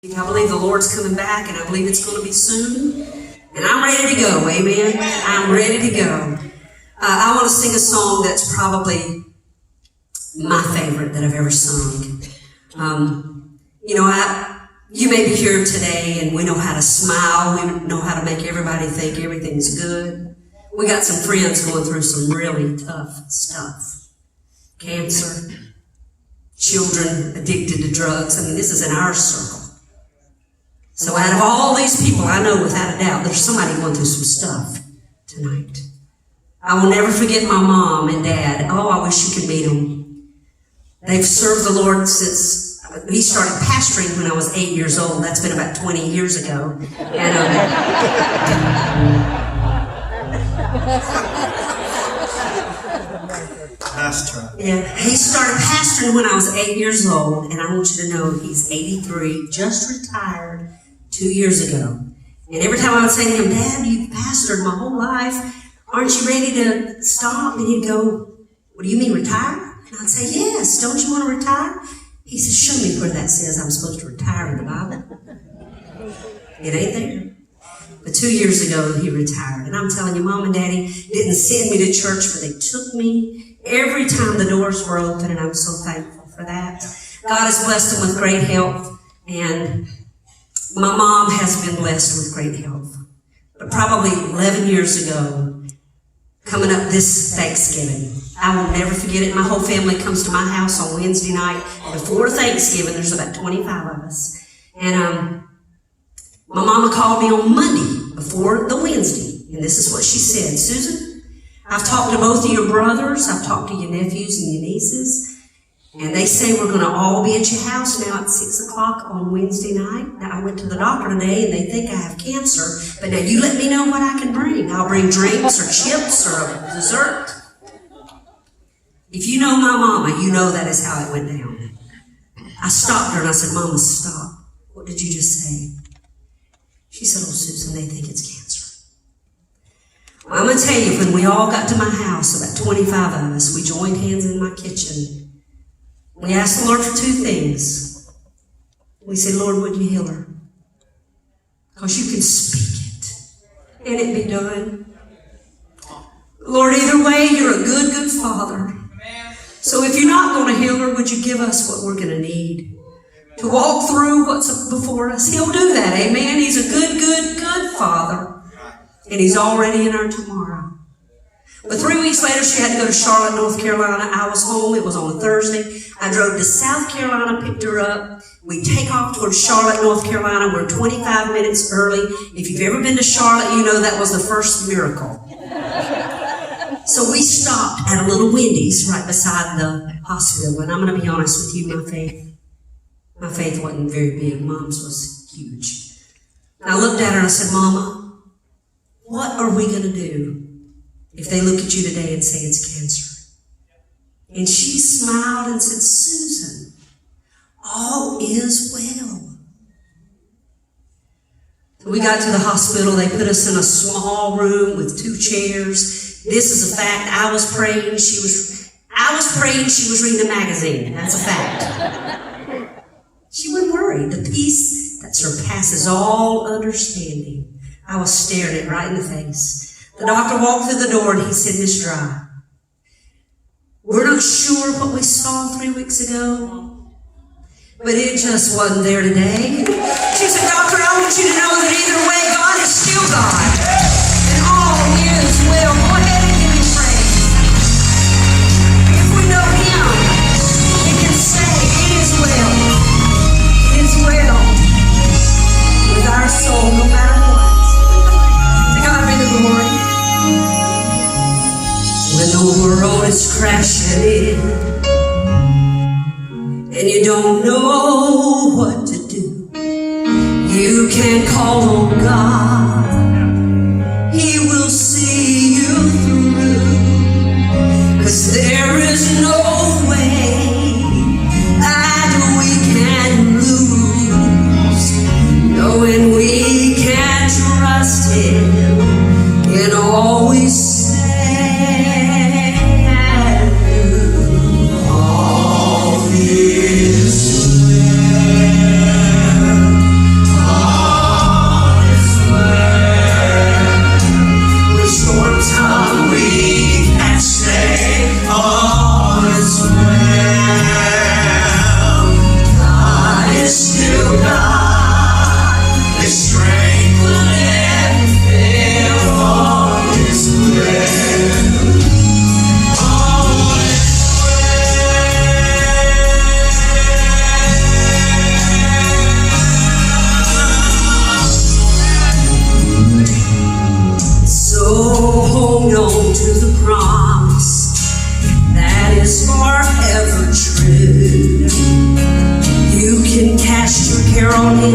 I believe the Lord's coming back, and I believe it's going to be soon. And I'm ready to go, amen? I'm ready to go. I want to sing a song that's probably my favorite that I've ever sung. You may be here today, and we know how to smile. We know how to make everybody think everything's good. We got some friends going through some really tough stuff. Cancer, children addicted to drugs. I mean, this is in our circle. So out of all these people, I know without a doubt there's somebody going through some stuff tonight. I will never forget my mom and dad. Oh, I wish you could meet them. They've served the Lord since he started pastoring when I was 8 years old. That's been about 20 years ago. And yeah, he started pastoring when I was 8 years old, and I want you to know he's 83, just retired 2 years ago. And every time I would say to him, Dad, you've pastored my whole life. Aren't you ready to stop? And he'd go, what do you mean, retire? And I'd say, yes, don't you want to retire? He said, show me where that says I'm supposed to retire in the Bible. It ain't there. But 2 years ago, he retired. And I'm telling you, Mom and Daddy didn't send me to church, but they took me every time the doors were open, and I'm so thankful for that. God has blessed them with great health, and my mom has been blessed with great health. But probably 11 years ago, coming up this Thanksgiving, I will never forget it. My whole family comes to my house on Wednesday night. Before Thanksgiving, there's about 25 of us. And my mama called me on Monday before the Wednesday. And this is what she said. Susan, I've talked to both of your brothers. I've talked to your nephews and your nieces. And they say we're going to all be at your house now at 6 o'clock on Wednesday night. Now, I went to the doctor today, and they think I have cancer. But now you let me know what I can bring. I'll bring drinks or chips or a dessert. If you know my mama, you know that is how it went down. I stopped her, and I said, Mama, stop. What did you just say? She said, oh, Susan, they think it's cancer. Well, I'm going to tell you, when we all got to my house, about 25 of us, we joined hands in my kitchen. We asked the Lord for two things. We said, Lord, would you heal her? Because you can speak it, and it be done. Lord, either way, you're a good, good Father. So if you're not going to heal her, would you give us what we're going to need to walk through what's before us? He'll do that, amen? He's a good, good, good Father, and he's already in our tomorrow. But 3 weeks later, she had to go to Charlotte, North Carolina. I was home. It was on a Thursday. I drove to South Carolina, picked her up. We take off towards Charlotte, North Carolina. We're 25 minutes early. If you've ever been to Charlotte, you know that was the first miracle. So we stopped at a little Wendy's right beside the hospital. And I'm going to be honest with you, my faith wasn't very big. Mom's was huge. And I looked at her and I said, Mama, what are we going to do if they look at you today and say it's cancer? And she smiled and said, Susan, all is well. So we got to the hospital. They put us in a small room with 2 chairs. This is a fact. I was praying. She was reading a magazine. That's a fact. She wasn't worried. The peace that surpasses all understanding. I was staring it right in the face. The doctor walked through the door and he said, Miss Dry, we're not sure what we saw 3 weeks ago, but it just wasn't there today. She said, Doctor, I want you to know that either way, God is still God. And all is well. Go ahead and give him praise. If we know him, we can say it is well. It is well with our soul, no matter what. To God be the glory. When the world is crashing in and you don't know what to do, you can call on God. He will see you through, 'cause there is no way that we can lose, knowing we can trust him and always all is well.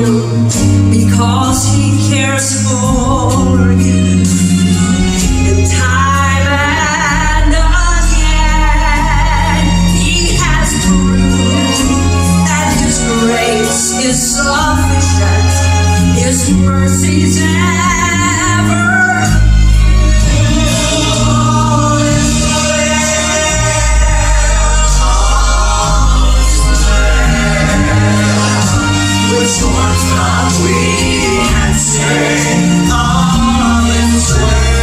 Him because He cares for you. And time and again He has proved that His grace is sufficient, His mercies ever. All is well, which one's not we can say all is well.